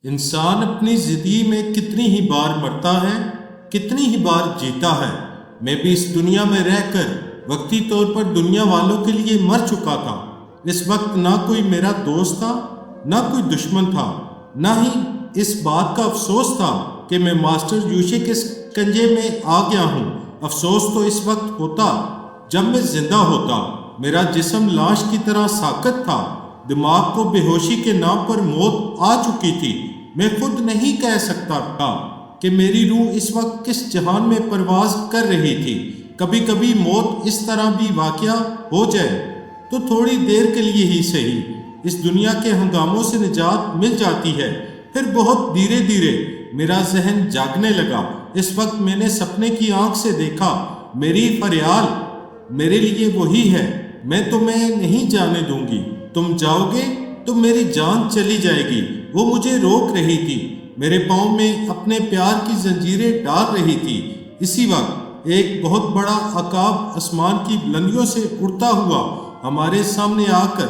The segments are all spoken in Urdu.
انسان اپنی زندگی میں کتنی ہی بار مرتا ہے، کتنی ہی بار جیتا ہے۔ میں بھی اس دنیا میں رہ کر وقتی طور پر دنیا والوں کے لیے مر چکا تھا۔ اس وقت نہ کوئی میرا دوست تھا، نہ کوئی دشمن تھا، نہ ہی اس بات کا افسوس تھا کہ میں ماسٹر یوشے کے کنجے میں آ گیا ہوں۔ افسوس تو اس وقت ہوتا جب میں زندہ ہوتا۔ میرا جسم لاش کی طرح ساکت تھا، دماغ کو بے ہوشی کے نام پر موت آ چکی تھی۔ میں خود نہیں کہہ سکتا تھا کہ میری روح اس وقت کس جہان میں پرواز کر رہی تھی۔ کبھی کبھی موت اس طرح بھی واقعہ ہو جائے تو تھوڑی دیر کے لیے ہی صحیح اس دنیا کے ہنگاموں سے نجات مل جاتی ہے۔ پھر بہت دھیرے دھیرے میرا ذہن جاگنے لگا۔ اس وقت میں نے سپنے کی آنکھ سے دیکھا، میری فریال میرے لیے وہی ہے۔ میں تمہیں نہیں جانے دوں گی، تم جاؤ گے تو میری جان چلی جائے گی۔ وہ مجھے روک رہی تھی، میرے پاؤں میں اپنے پیار کی زنجیریں ڈال رہی تھی۔ اسی وقت ایک بہت بڑا عقاب آسمان کی بلندیوں سے اڑتا ہوا ہمارے سامنے آ کر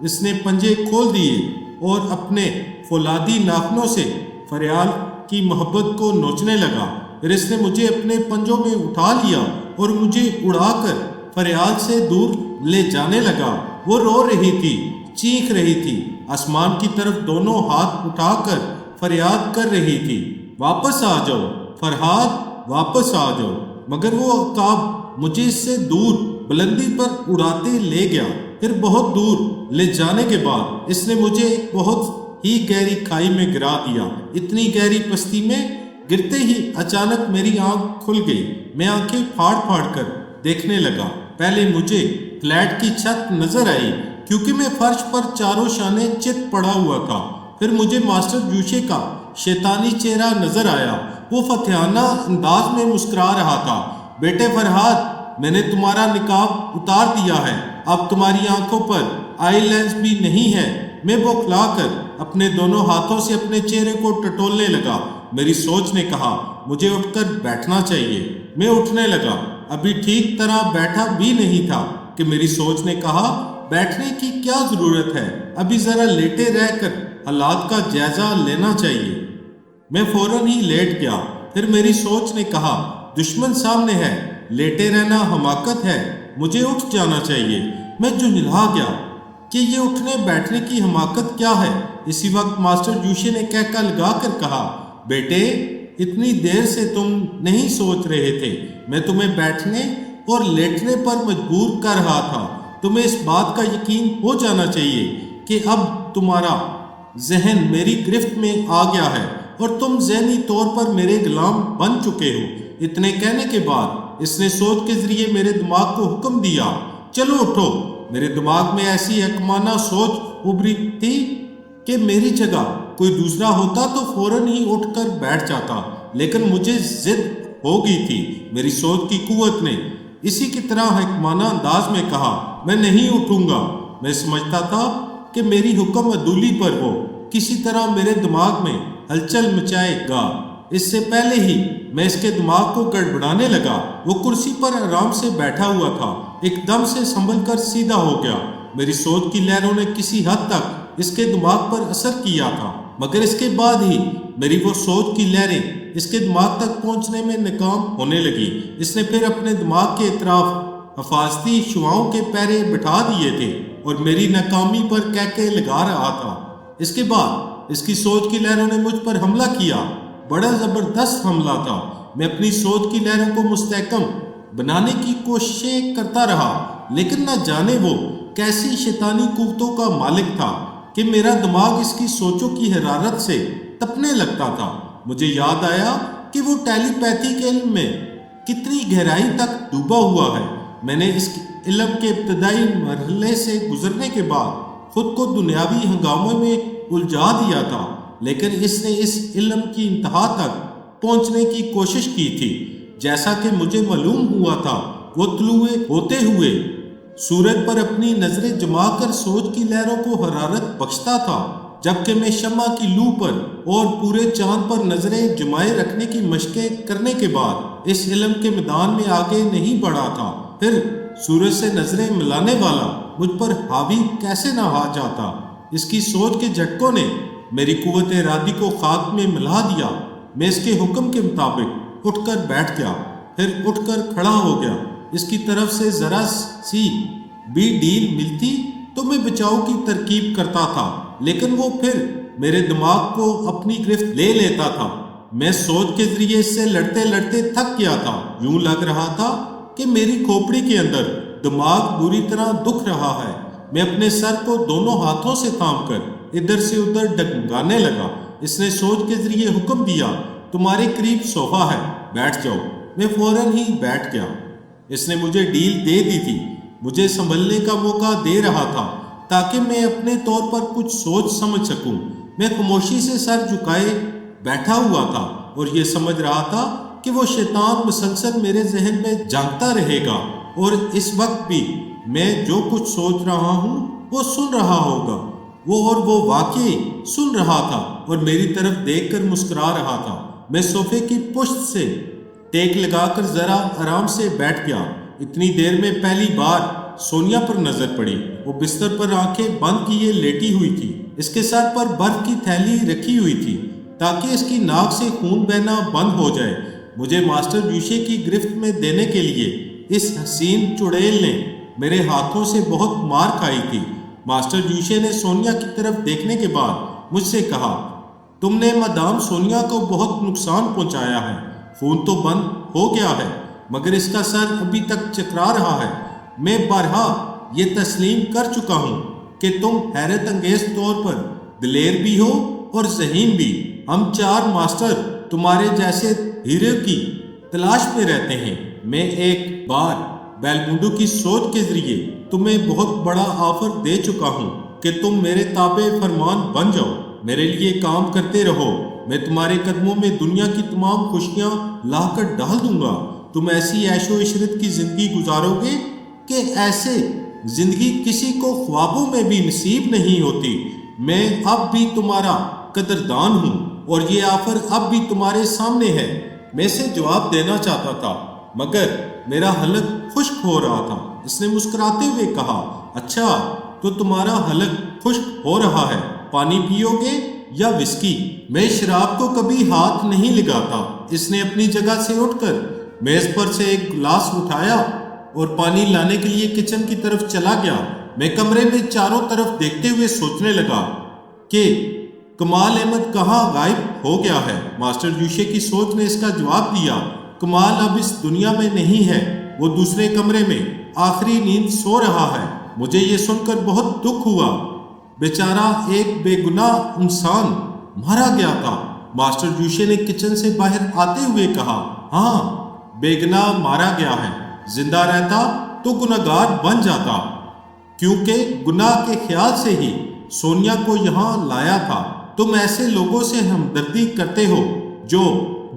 اس نے پنجے کھول دیے اور اپنے فولادی ناخنوں سے فریال کی محبت کو نوچنے لگا۔ پھر اس نے مجھے اپنے پنجوں میں اٹھا لیا اور مجھے اڑا کر فریال سے دور لے جانے لگا۔ وہ رو رہی تھی، چیخ رہی تھی، آسمان کی طرف دونوں ہاتھ اٹھا کر فریاد کر رہی تھی، واپس آ جاؤ فرہاد، واپس آ جاؤ۔ مگر وہ عقاب مجھے اس سے دور بلندی پر اڑاتے لے گیا۔ پھر بہت دور لے جانے کے بعد اس نے مجھے ایک بہت ہی گہری کھائی میں گرا دیا۔ اتنی گہری پستی میں گرتے ہی اچانک میری آنکھ کھل گئی۔ میں آنکھیں پھاڑ پھاڑ کر دیکھنے لگا۔ پہلے مجھے فلیٹ کی چھت نظر آئی کیونکہ میں فرش پر چاروں شانے چت پڑا ہوا تھا۔ پھر مجھے ماسٹر یوشے کا شیطانی چہرہ نظر آیا۔ وہ فتحانہ انداز میں مسکرا رہا تھا۔ بیٹے فرہاد، میں نے تمہارا نقاب اتار دیا ہے، اب تمہاری آنکھوں پر آئی لینس بھی نہیں ہے۔ میں بوکھلا کر اپنے دونوں ہاتھوں سے اپنے چہرے کو ٹٹولنے لگا۔ میری سوچ نے کہا مجھے اٹھ کر بیٹھنا چاہیے۔ میں اٹھنے لگا، ابھی ٹھیک طرح بیٹھا بھی نہیں تھا کہ میری سوچ نے کہا بیٹھنے کی کیا ضرورت ہے، ابھی ذرا لیٹے رہ کر حالات کا جائزہ لینا چاہیے۔ میں فوراً ہی لیٹ گیا۔ پھر میری سوچ نے کہا دشمن سامنے ہے، لیٹے رہنا حماقت ہے، مجھے اٹھ جانا چاہیے۔ میں جھنجھلا گیا کہ یہ اٹھنے بیٹھنے کی حماقت کیا ہے۔ اسی وقت ماسٹر یوشے نے کہکا لگا کر کہا بیٹے، اتنی دیر سے تم نہیں سوچ رہے تھے، میں تمہیں بیٹھنے اور لیٹنے پر مجبور کر رہا تھا۔ تمہیں اس بات کا یقین ہو جانا چاہیے کہ اب تمہارا ذہن میری گرفت میں آ گیا ہے اور تم ذہنی طور پر میرے غلام بن چکے ہو۔ اتنے کہنے کے بعد اس نے سوچ کے ذریعے میرے دماغ کو حکم دیا چلو اٹھو۔ میرے دماغ میں ایسی حکمانہ سوچ ابھری تھی کہ میری جگہ کوئی دوسرا ہوتا تو فوراً ہی اٹھ کر بیٹھ جاتا، لیکن مجھے ضد ہو گئی تھی۔ میری سوچ کی قوت نے اسی کی طرح حکمانہ انداز میں کہا میں نہیں اٹھوں گا۔ میں سمجھتا تھا کہ میری حکم عدولی پر وہ کسی طرح میرے دماغ میں ہلچل مچائے گا۔ اس سے پہلے ہی میں اس کے دماغ کو گڑبڑانے لگا۔ وہ کرسی پر آرام سے بیٹھا ہوا تھا، ایک دم سے سنبھل کر سیدھا ہو گیا۔ میری سوچ کی لہروں نے کسی حد تک اس کے دماغ پر اثر کیا تھا، مگر اس کے بعد ہی میری وہ سوچ کی لہریں اس کے دماغ تک پہنچنے میں ناکام ہونے لگی۔ اس نے پھر اپنے دماغ کے اطراف حفاظتی شعاؤں کے پیرے بٹھا دیے تھے اور میری ناکامی پر کہکے لگا رہا تھا۔ اس کے بعد اس کی سوچ کی لہروں نے مجھ پر حملہ کیا، بڑا زبردست حملہ تھا۔ میں اپنی سوچ کی لہروں کو مستحکم بنانے کی کوششیں کرتا رہا، لیکن نہ جانے وہ کیسی شیطانی قوتوں کا مالک تھا کہ میرا دماغ اس کی سوچوں کی حرارت سے تپنے لگتا تھا۔ مجھے یاد آیا کہ وہ ٹیلی پیتھی کے علم میں کتنی گہرائی تک ڈوبا ہوا ہے۔ میں نے اس علم کے ابتدائی مرحلے سے گزرنے کے بعد خود کو دنیاوی ہنگاموں میں الجھا دیا تھا، لیکن اس نے اس علم کی انتہا تک پہنچنے کی کوشش کی تھی۔ جیسا کہ مجھے معلوم ہوا تھا وہ طلوع ہوتے ہوئے سورج پر اپنی نظریں جما کر سوچ کی لہروں کو حرارت بخشتا تھا، جبکہ میں شمع کی لو پر اور پورے چاند پر نظریں جمائے رکھنے کی مشقیں کرنے کے بعد اس علم کے میدان میں آگے نہیں بڑھا تھا۔ پھر سورج سے نظریں ملانے والا مجھ پر حاوی کیسے نہ آ جاتا۔ اس کی سوچ کے جھٹکوں نے میری قوت ارادی کو خاک میں ملا دیا۔ میں اس کے حکم کے مطابق اٹھ کر بیٹھ گیا، پھر اٹھ کر کھڑا ہو گیا۔ اس کی طرف سے ذرا سی بھی ڈیل ملتی تو میں بچاؤ کی ترکیب کرتا تھا، لیکن وہ پھر میرے دماغ کو اپنی گرفت لے لیتا تھا۔ میں سوچ کے ذریعے اس سے لڑتے لڑتے تھک گیا تھا۔ یوں لگ رہا تھا کہ میری کھوپڑی کے اندر دماغ بری طرح دکھ رہا ہے۔ میں اپنے سر کو دونوں ہاتھوں سے تھام کر ادھر سے ادھر ڈگمگانے لگا۔ اس نے سوچ کے ذریعے حکم دیا، تمہارے قریب صوفہ ہے، بیٹھ جاؤ۔ میں فوراً ہی بیٹھ گیا۔ اس نے مجھے ڈیل دے دی تھی، مجھے سنبھلنے کا موقع دے رہا تھا تاکہ میں اپنے طور پر کچھ سوچ سمجھ سکوں۔ میں خاموشی سے سر جھکائے بیٹھا ہوا تھا اور یہ سمجھ رہا تھا کہ وہ شیطان مسلسل میرے ذہن میں جھانکتا رہے گا اور اس وقت بھی میں جو کچھ سوچ رہا ہوں وہ سن رہا ہوگا۔ وہ واقعی سن رہا تھا اور میری طرف دیکھ کر مسکرا رہا تھا۔ میں صوفے کی پشت سے ٹیک لگا کر ذرا آرام سے بیٹھ گیا۔ اتنی دیر میں پہلی بار سونیا پر نظر پڑی۔ وہ بستر پر آنکھیں بند کیے لیٹی ہوئی تھی۔ اس کے سر پر برف کی تھیلی رکھی ہوئی تھی تاکہ اس کی ناک سے خون بہنا بند ہو جائے۔ مجھے ماسٹر جوشے کی گرفت میں دینے کے لیے اس حسین چڑیل نے میرے ہاتھوں سے بہت مار کھائی تھی۔ ماسٹر جوشے نے سونیا کی طرف دیکھنے کے بعد مجھ سے کہا، تم نے مدام سونیا کو بہت نقصان پہنچایا ہے۔ خون تو بند ہو گیا ہے مگر اس کا سر ابھی تک چکرا رہا ہے۔ میں بارہا یہ تسلیم کر چکا ہوں کہ تم حیرت انگیز طور پر دلیر بھی ہو اور ذہین بھی۔ ہم چار ماسٹر تمہارے جیسے ہیرو کی تلاش میں رہتے ہیں۔ میں ایک بار بیلمونڈو کی سوچ کے ذریعے تمہیں بہت بڑا آفر دے چکا ہوں کہ تم میرے تابع فرمان بن جاؤ، میرے لیے کام کرتے رہو۔ میں تمہارے قدموں میں دنیا کی تمام خوشیاں لا کر ڈال دوں گا۔ تم ایسی عیش و عشرت کی زندگی گزارو گے کہ ایسے زندگی کسی کو خوابوں میں بھی نصیب نہیں ہوتی۔ میں اب بھی تمہارا قدردان ہوں اور یہ آفر اب بھی تمہارے سامنے ہے۔ میں اسے جواب دینا چاہتا تھا مگر میرا حلق خشک ہو رہا تھا۔ اس نے مسکراتے ہوئے کہا، اچھا تو تمہارا حلق خشک ہو رہا ہے، پانی پیو گے یا وسکی؟ میں شراب کو کبھی ہاتھ نہیں لگاتا۔ اس نے اپنی جگہ سے اٹھ کر میز پر سے ایک گلاس اٹھایا اور پانی لانے کے لیے کچن کی طرف چلا گیا۔ میں کمرے میں چاروں طرف دیکھتے ہوئے سوچنے لگا کہ کمال احمد کہاں غائب ہو گیا ہے۔ ماسٹر جوشے کی سوچ نے اس کا جواب دیا، کمال اب اس دنیا میں نہیں ہے، وہ دوسرے کمرے میں آخری نیند سو رہا ہے۔ مجھے یہ سن کر بہت دکھ ہوا، بیچارہ ایک بے گناہ انسان مارا گیا تھا۔ ماسٹر جوشے نے کچن سے باہر آتے ہوئے کہا، ہاں بے گناہ مارا گیا ہے، زندہ رہتا تو گناہگار بن جاتا، کیونکہ گناہ کے خیال سے ہی سونیا کو یہاں لایا تھا۔ تم ایسے لوگوں سے ہمدردی کرتے ہو جو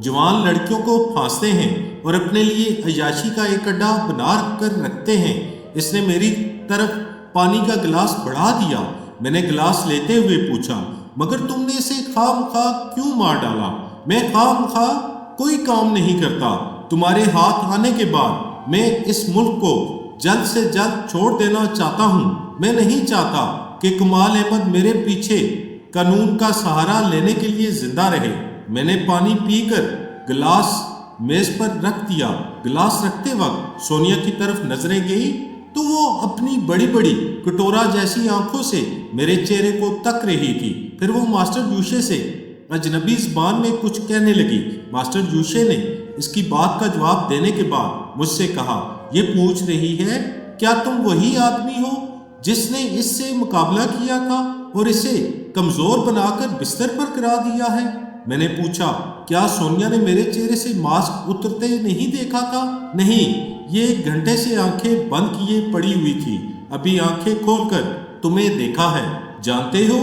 جوان لڑکیوں کو پھانستے ہیں اور اپنے لیے عیاشی کا ایک اڈا بنا کر رکھتے ہیں۔ اس نے میری طرف پانی کا گلاس بڑھا دیا۔ میں نے گلاس لیتے ہوئے پوچھا، مگر تم نے اسے خواہ مخواہ کیوں مار ڈالا؟ میں خواہ مخواہ کوئی کام نہیں کرتا۔ تمہارے ہاتھ آنے کے بعد میں اس ملک کو جلد سے جلد چھوڑ دینا چاہتا ہوں۔ میں نہیں چاہتا کہ کمال احمد میرے پیچھے قانون کا سہارا لینے کے لیے زندہ رہے۔ میں نے پانی پی کر گلاس میز پر رکھ دیا۔ گلاس رکھتے وقت سونیا کی طرف نظریں گئی تو وہ اپنی بڑی بڑی کٹورا جیسی آنکھوں سے میرے چہرے کو تک رہی تھی۔ پھر وہ ماسٹر جوشے سے اجنبی زبان میں کچھ کہنے لگی۔ ماسٹر جوشے نے اس کی بات کا جواب دینے کے بعد مجھ سے کہا، یہ پوچھ رہی ہے کیا تم وہی آدمی ہو جس نے اس سے مقابلہ کیا تھا اور اسے کمزور بنا کر بستر پر گرا دیا ہے؟ میں نے پوچھا، کیا سونیا نے میرے چہرے سے ماسک اترتے نہیں دیکھا تھا؟ نہیں، یہ 1 گھنٹے سے آنکھیں بند کیے پڑی ہوئی تھی، ابھی آنکھیں کھول کر تمہیں دیکھا ہے۔ جانتے ہو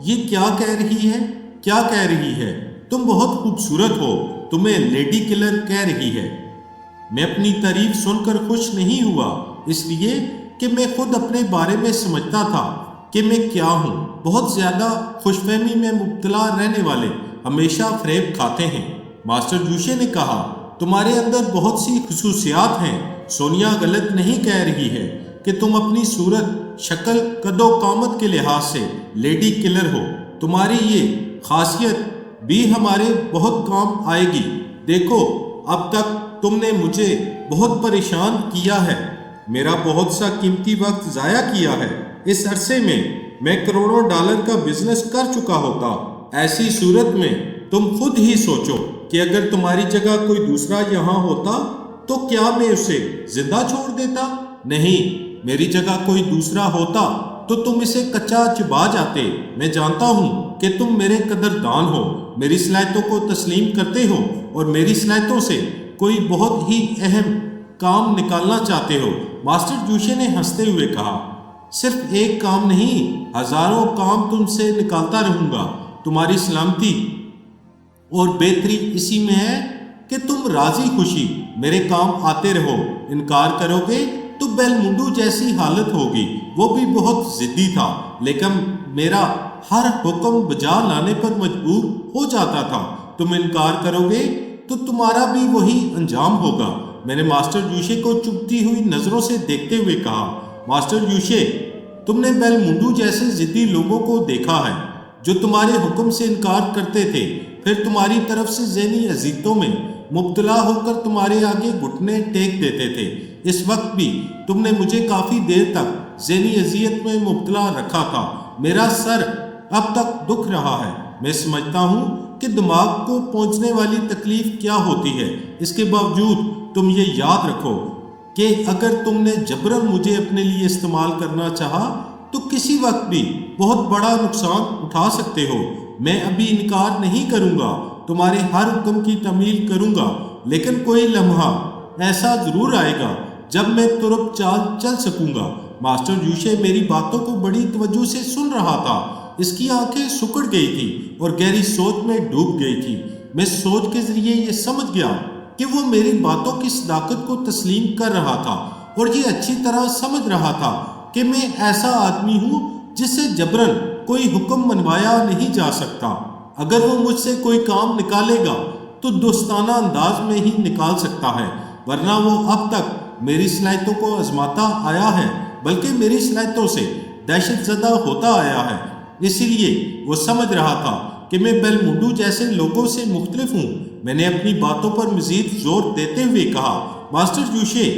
یہ کیا کہہ رہی ہے؟ کیا کہہ رہی ہے؟ تم بہت خوبصورت ہو، تمہیں لیڈی کلر کہہ رہی ہے۔ میں اپنی تعریف سن کر خوش نہیں ہوا، اس لیے کہ میں خود اپنے بارے میں سمجھتا تھا کہ میں کیا ہوں۔ بہت زیادہ خوش فہمی میں مبتلا رہنے والے ہمیشہ فریب کھاتے ہیں۔ ماسٹر جوشے نے کہا، تمہارے اندر بہت سی خصوصیات ہیں۔ سونیا غلط نہیں کہہ رہی ہے کہ تم اپنی صورت، شکل، قد و قامت کے لحاظ سے لیڈی کلر ہو۔ تمہاری یہ خاصیت بھی ہمارے بہت کام آئے گی۔ دیکھو اب تک تم نے مجھے بہت پریشان کیا ہے، میرا بہت سا قیمتی وقت ضائع کیا ہے۔ اس عرصے میں کروڑوں ڈالر کا بزنس کر چکا ہوتا۔ ایسی صورت میں تم خود ہی سوچو کہ اگر تمہاری جگہ کوئی دوسرا یہاں ہوتا تو کیا میں اسے زندہ چھوڑ دیتا؟ نہیں، میری جگہ کوئی دوسرا ہوتا تو تم اسے کچا چبا جاتے۔ میں جانتا ہوں کہ تم میرے قدردان ہو، میری صلاحیتوں کو تسلیم کرتے ہو اور میری صلاحیتوں سے کوئی بہت ہی اہم کام نکالنا چاہتے ہو۔ ماسٹر جوشے نے ہنستے ہوئے کہا، صرف ایک کام نہیں، ہزاروں کام تم سے نکالتا رہوں گا۔ تمہاری سلامتی اور بہتری اسی میں ہے کہ تم راضی خوشی میرے کام آتے رہو۔ انکار کرو گے تو بیل منڈو جیسی حالت ہوگی۔ وہ بھی بہت ضدی تھا، لیکن میرا ہر حکم بجا لانے پر مجبور ہو جاتا تھا۔ تم انکار کرو گے تو تمہارا بھی وہی انجام ہوگا۔ میں نے ماسٹر جوشے کو چبھتی ہوئی نظروں سے دیکھتے ہوئے کہا، ماسٹر جوشے، تم نے بیل منڈو جیسے ضدی لوگوں کو دیکھا ہے جو تمہارے حکم سے انکار کرتے تھے، پھر تمہاری طرف سے ذہنی اذیتوں میں مبتلا ہو کر تمہارے آگے گھٹنے ٹیک دیتے تھے۔ اس وقت بھی تم نے مجھے کافی دیر تک ذہنی اذیت میں مبتلا رکھا تھا۔ میرا سر اب تک دکھ رہا ہے۔ میں سمجھتا ہوں کہ دماغ کو پہنچنے والی تکلیف کیا ہوتی ہے۔ اس کے باوجود تم یہ یاد رکھو کہ اگر تم نے جبراً مجھے اپنے لیے استعمال کرنا چاہا تو کسی وقت بھی بہت بڑا نقصان اٹھا سکتے ہو۔ میں ابھی انکار نہیں کروں گا، تمہارے ہر حکم کی تعمیل کروں گا، لیکن کوئی لمحہ ایسا ضرور آئے گا جب میں ترپ چال چل سکوں گا۔ ماسٹر جوشے میری باتوں کو بڑی توجہ سے سن رہا تھا۔ اس کی آنکھیں سکڑ گئی تھی اور گہری سوچ میں ڈوب گئی تھی۔ میں سوچ کے ذریعے یہ سمجھ گیا کہ وہ میری باتوں کی صداقت کو تسلیم کر رہا تھا اور یہ اچھی طرح سمجھ رہا تھا کہ میں ایسا آدمی ہوں جس سے جبراً کوئی حکم منوایا نہیں جا سکتا۔ اگر وہ مجھ سے کوئی کام نکالے گا تو دوستانہ انداز میں ہی نکال سکتا ہے، ورنہ وہ اب تک میری صلاحیتوں کو آزماتا آیا ہے، بلکہ میری صلاحیتوں سے دہشت زدہ ہوتا آیا ہے۔ اسی لیے وہ سمجھ رہا تھا کہ میں بیل منڈو جیسے لوگوں سے مختلف ہوں۔ میں نے اپنی باتوں پر مزید زور دیتے ہوئے کہا، ماسٹر جوشے،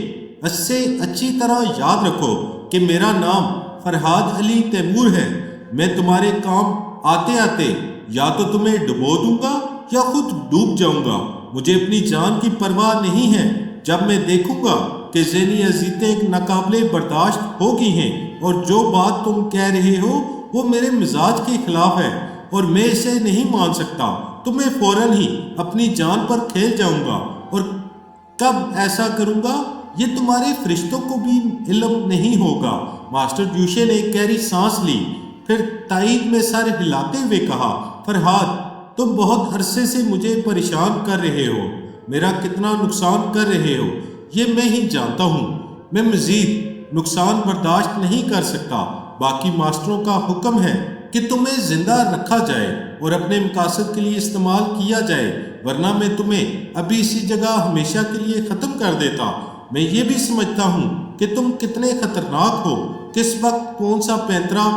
اس سے اچھی طرح یاد رکھو کہ میرا نام فرہاد علی تیمور ہے۔ میں تمہارے کام آتے آتے یا تو تمہیں ڈبو دوں گا یا خود ڈوب جاؤں گا۔ مجھے اپنی جان کی پرواہ نہیں ہے۔ جب میں دیکھوں گا کہ ذہنی اذیتیں ناقابل برداشت ہو گئی ہیں اور جو بات تم کہہ رہے ہو وہ میرے مزاج کے خلاف ہے اور میں اسے نہیں مان سکتا، تو میں فوراً ہی اپنی جان پر کھیل جاؤں گا۔ اور کب ایسا کروں گا یہ تمہارے فرشتوں کو بھی علم نہیں ہوگا۔ ماسٹر جوشے نے ایک گہری سانس لی، پھر تائید میں سر ہلاتے ہوئے کہا، فرہاد، تم بہت عرصے سے مجھے پریشان کر رہے ہو، میرا کتنا نقصان کر رہے ہو یہ میں ہی جانتا ہوں۔ میں مزید نقصان برداشت نہیں کر سکتا۔ باقی ماسٹروں کا حکم ہے کہ تمہیں زندہ رکھا جائے اور اپنے مقاصد کے لیے استعمال کیا جائے، ورنہ میں تمہیں ابھی اسی جگہ ہمیشہ کے لیے ختم کر دیتا۔ میں یہ بھی سمجھتا ہوں کہ تم کتنے خطرناک ہو، کس وقت کون سا پینترا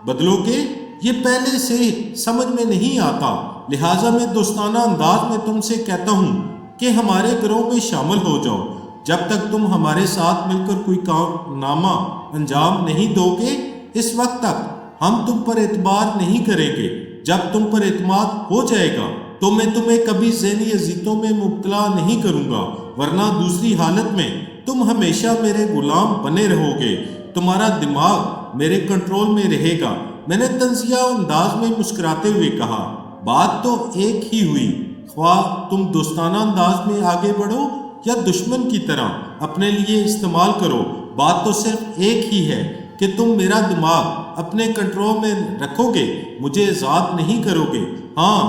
بدلو گے یہ پہلے سے سمجھ میں نہیں آتا، لہٰذا میں دوستانہ انداز میں تم سے کہتا ہوں کہ ہمارے گروہ میں شامل ہو جاؤ۔ جب تک تم ہمارے ساتھ مل کر کوئی کارنامہ انجام نہیں دو گے، اس وقت تک ہم تم پر اعتبار نہیں کریں گے۔ جب تم پر اعتماد ہو جائے گا تو میں تمہیں کبھی ذہنی اذیتوں میں مبتلا نہیں کروں گا، ورنہ دوسری حالت میں تم ہمیشہ میرے غلام بنے رہو گے، تمہارا دماغ میرے کنٹرول میں رہے گا۔ میں نے طنزیہ انداز میں مسکراتے ہوئے کہا، بات تو ایک ہی ہوئی، خواہ تم دوستانہ انداز میں آگے بڑھو یا دشمن کی طرح اپنے لیے استعمال کرو، بات تو صرف ایک ہی ہے کہ تم میرا دماغ اپنے کنٹرول میں رکھو گے، مجھے آزاد نہیں کرو گے۔ ہاں،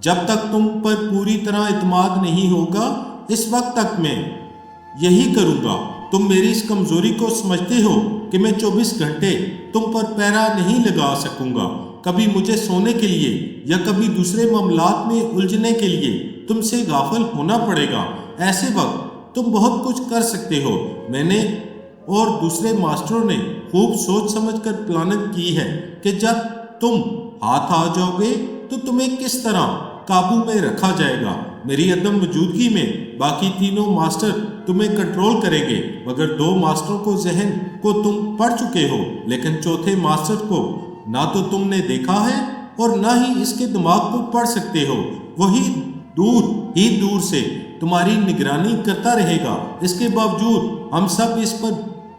جب تک تم پر پوری طرح اعتماد نہیں ہوگا اس وقت تک میں یہی کروں گا۔ تم میری اس کمزوری کو سمجھتے ہو کہ میں 24 گھنٹے تم پر پہرا نہیں لگا سکوں گا، کبھی مجھے سونے کے لیے یا کبھی دوسرے معاملات میں الجھنے کے لیے تم سے غافل ہونا پڑے گا۔ ایسے وقت تم بہت کچھ کر سکتے ہو۔ میں نے اور دوسرے ماسٹروں نے خوب سوچ سمجھ کر پلاننگ کی ہے کہ جب تم ہاتھ آ جاؤ گے تو تمہیں کس طرح قابو میں رکھا جائے گا؟ میری عدم موجودگی میں باقی تینوں ماسٹر تمہیں کنٹرول کریں گے، مگر دو ماسٹروں کو ذہن کو تم پڑھ چکے ہو، لیکن چوتھے ماسٹر کو نہ تو تم نے دیکھا ہے اور نہ ہی اس کے دماغ کو پڑھ سکتے ہو۔ وہی دور سے تمہاری نگرانی کرتا رہے گا۔ اس کے باوجود ہم سب اس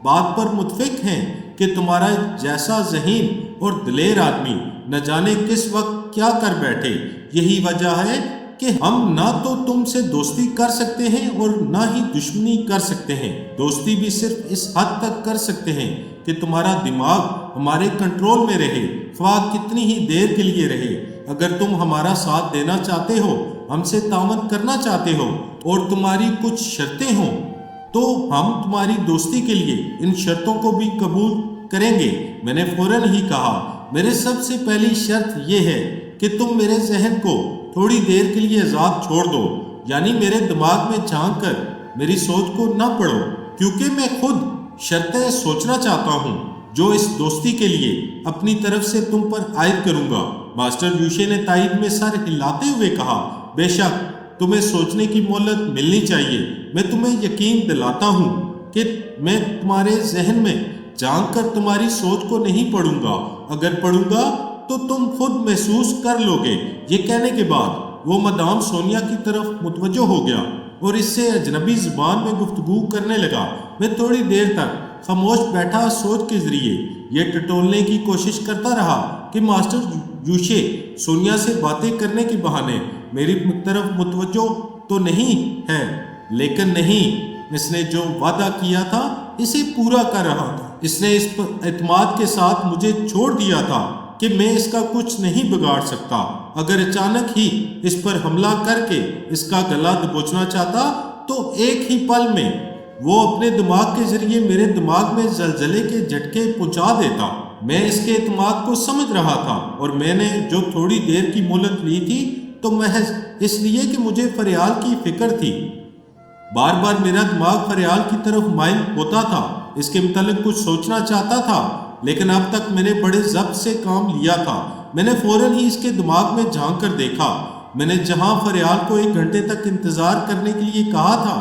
بات پر متفق ہیں کہ تمہارا جیسا ذہین اور دلیر آدمی نہ جانے کس وقت کیا کر بیٹھے۔ یہی وجہ ہے کہ ہم نہ تو تم سے دوستی کر سکتے ہیں اور نہ ہی دشمنی کر سکتے ہیں۔ دوستی بھی صرف اس حد تک کر سکتے ہیں کہ تمہارا دماغ ہمارے کنٹرول میں رہے، خواہ کتنی ہی دیر کے لیے رہے۔ اگر تم ہمارا ساتھ دینا چاہتے ہو، ہم سے تعاون کرنا چاہتے ہو اور تمہاری کچھ شرطیں ہوں تو ہم تمہاری دوستی کے لیے ان شرطوں کو بھی قبول کریں گے۔ میں نے فوراً ہی کہا، میرے سب سے پہلی شرط یہ ہے کہ تم میرے ذہن کو تھوڑی دیر کے لیے آزاد چھوڑ دو، یعنی میرے دماغ میں جھانک کر میری سوچ کو نہ پڑھو، کیونکہ میں خود شرطیں سوچنا چاہتا ہوں جو اس دوستی کے لیے اپنی طرف سے تم پر عائد کروں گا۔ ماسٹر یوشے نے تائید میں سر ہلاتے ہوئے کہا، بے شک تمہیں سوچنے کی مہلت ملنی چاہیے۔ میں تمہیں یقین دلاتا ہوں کہ میں تمہارے ذہن میں جھانک کر تمہاری سوچ کو نہیں پڑھوں گا، اگر پڑھوں گا تو تم خود محسوس کر لو گے۔ یہ کہنے کے بعد وہ مدام سونیا کی طرف متوجہ ہو گیا اور اس سے اجنبی زبان میں گفتگو کرنے لگا۔ میں تھوڑی دیر تک خاموش بیٹھا، سوچ کے ذریعے یہ ٹٹولنے کی کوشش کرتا رہا کہ ماسٹر یوشے سونیا سے باتیں کرنے کے بہانے میری طرف متوجہ تو نہیں ہے، لیکن نہیں، اس نے جو وعدہ کیا تھا اسے پورا کر رہا تھا۔ اس نے اس پر اعتماد کے ساتھ مجھے چھوڑ دیا تھا کہ میں اس کا کچھ نہیں بگاڑ سکتا۔ اگر اچانک ہی اس پر حملہ کر کے اس کا گلا دبوچنا چاہتا تو ایک ہی پل میں وہ اپنے دماغ کے ذریعے میرے دماغ میں زلزلے کے جھٹکے پہنچا دیتا۔ میں اس کے اعتماد کو سمجھ رہا تھا اور میں نے جو تھوڑی دیر کی مہلت لی تھی تو محض اس لیے کہ مجھے فریال کی فکر تھی۔ بار بار میرا دماغ فریال کی طرف مائل ہوتا تھا، اس کے متعلق کچھ سوچنا چاہتا تھا، لیکن اب تک میں نے بڑے ضبط سے کام لیا تھا۔ میں نے فوراً ہی اس کے دماغ میں جھانک کر دیکھا۔ میں نے جہاں فریال کو 1 گھنٹے تک انتظار کرنے کے لیے کہا تھا،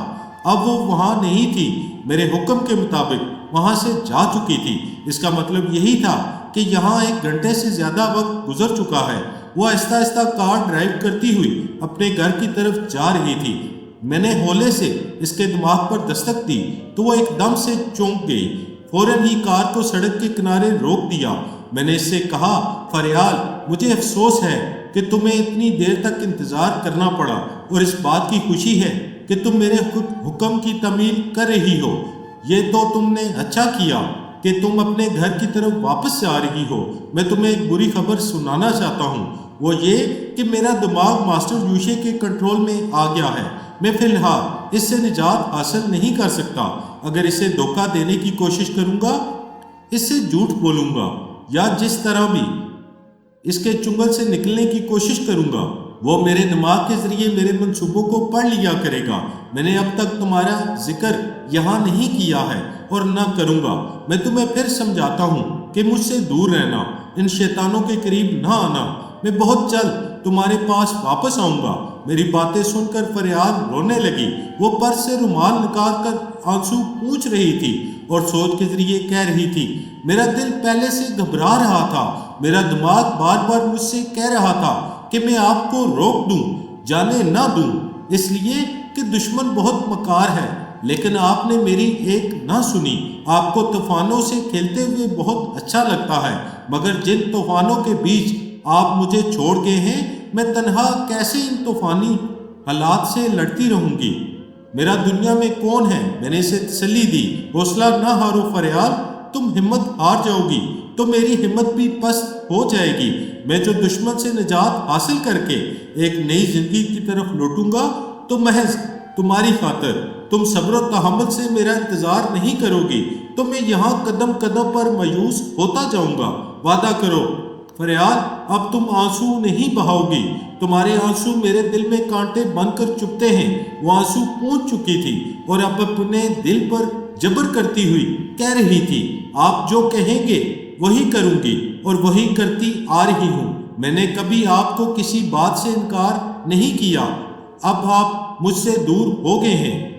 اب وہ وہاں نہیں تھی، میرے حکم کے مطابق وہاں سے جا چکی تھی۔ اس کا مطلب یہی تھا کہ یہاں 1 گھنٹے سے زیادہ وقت گزر چکا ہے۔ وہ آہستہ آہستہ کار ڈرائیو کرتی ہوئی اپنے گھر کی طرف جا رہی تھی۔ میں نے ہولے سے اس کے دماغ پر دستک دی تو وہ ایک دم سے چونک گئی۔ فوراً ہی کار کو سڑک کے کنارے روک دیا۔ میں نے اس سے کہا، فریال، مجھے افسوس ہے کہ تمہیں اتنی دیر تک انتظار کرنا پڑا اور اس بات کی خوشی ہے کہ تم میرے حکم کی تعمیل کر رہی ہو۔ یہ تو تم نے اچھا کیا کہ تم اپنے گھر کی طرف واپس آ رہی ہو۔ میں تمہیں ایک بری خبر سنانا چاہتا ہوں، وہ یہ کہ میرا دماغ ماسٹر یوشے کے کنٹرول میں آ گیا ہے۔ میں فی الحال اس سے نجات حاصل نہیں کر سکتا۔ اگر اسے دھوکہ دینے کی کوشش کروں گا، اس سے جھوٹ بولوں گا یا جس طرح بھی اس کے چنگل سے نکلنے کی کوشش کروں گا، وہ میرے دماغ کے ذریعے میرے منصوبوں کو پڑھ لیا کرے گا۔ میں نے اب تک تمہارا ذکر یہاں نہیں کیا ہے اور نہ کروں گا۔ میں تمہیں پھر سمجھاتا ہوں کہ مجھ سے دور رہنا، ان شیطانوں کے قریب نہ آنا۔ میں بہت جلد تمہارے پاس واپس آؤں گا۔ میری باتیں سن کر فریال رونے لگی۔ وہ پرس سے رومال نکال کر آنسو پوچھ رہی تھی اور سوچ کے ذریعے کہہ رہی تھی، میرا دل پہلے سے گھبرا رہا تھا، میرا دماغ بار بار مجھ سے کہہ رہا تھا کہ میں آپ کو روک دوں، جانے نہ دوں، اس لیے کہ دشمن بہت مکار ہے، لیکن آپ نے میری ایک نہ سنی۔ آپ کو طوفانوں سے کھیلتے ہوئے بہت اچھا لگتا ہے، مگر جن طوفانوں کے بیچ آپ مجھے چھوڑ گئے ہیں، میں تنہا کیسے ان طوفانی حالات سے لڑتی رہوں گی؟ میرا دنیا میں کون ہے؟ میں نے اسے تسلی دی، حوصلہ نہ ہارو فریال، تم ہمت ہار جاؤ گی تو میری ہمت بھی پست ہو جائے گی۔ میں جو دشمن سے نجات حاصل کر کے ایک نئی زندگی کی طرف لوٹوں گا تو محض تمہاری خاطر۔ تم صبر و تحمل سے میرا انتظار نہیں کرو گی تو میں یہاں قدم قدم پر مایوس ہوتا جاؤں گا۔ وعدہ کرو فریال، اب تم آنسو نہیں بہاؤ گی۔ تمہارے آنسو میرے دل میں کانٹے بن کر چبھتے ہیں۔ وہ آنسو پہنچ چکی تھی اور اب اپنے دل پر جبر کرتی ہوئی کہہ رہی تھی، آپ جو کہیں گے وہی کروں گی اور وہی کرتی آ رہی ہوں۔ میں نے کبھی آپ کو کسی بات سے انکار نہیں کیا، اب آپ مجھ سے دور ہو گئے ہیں۔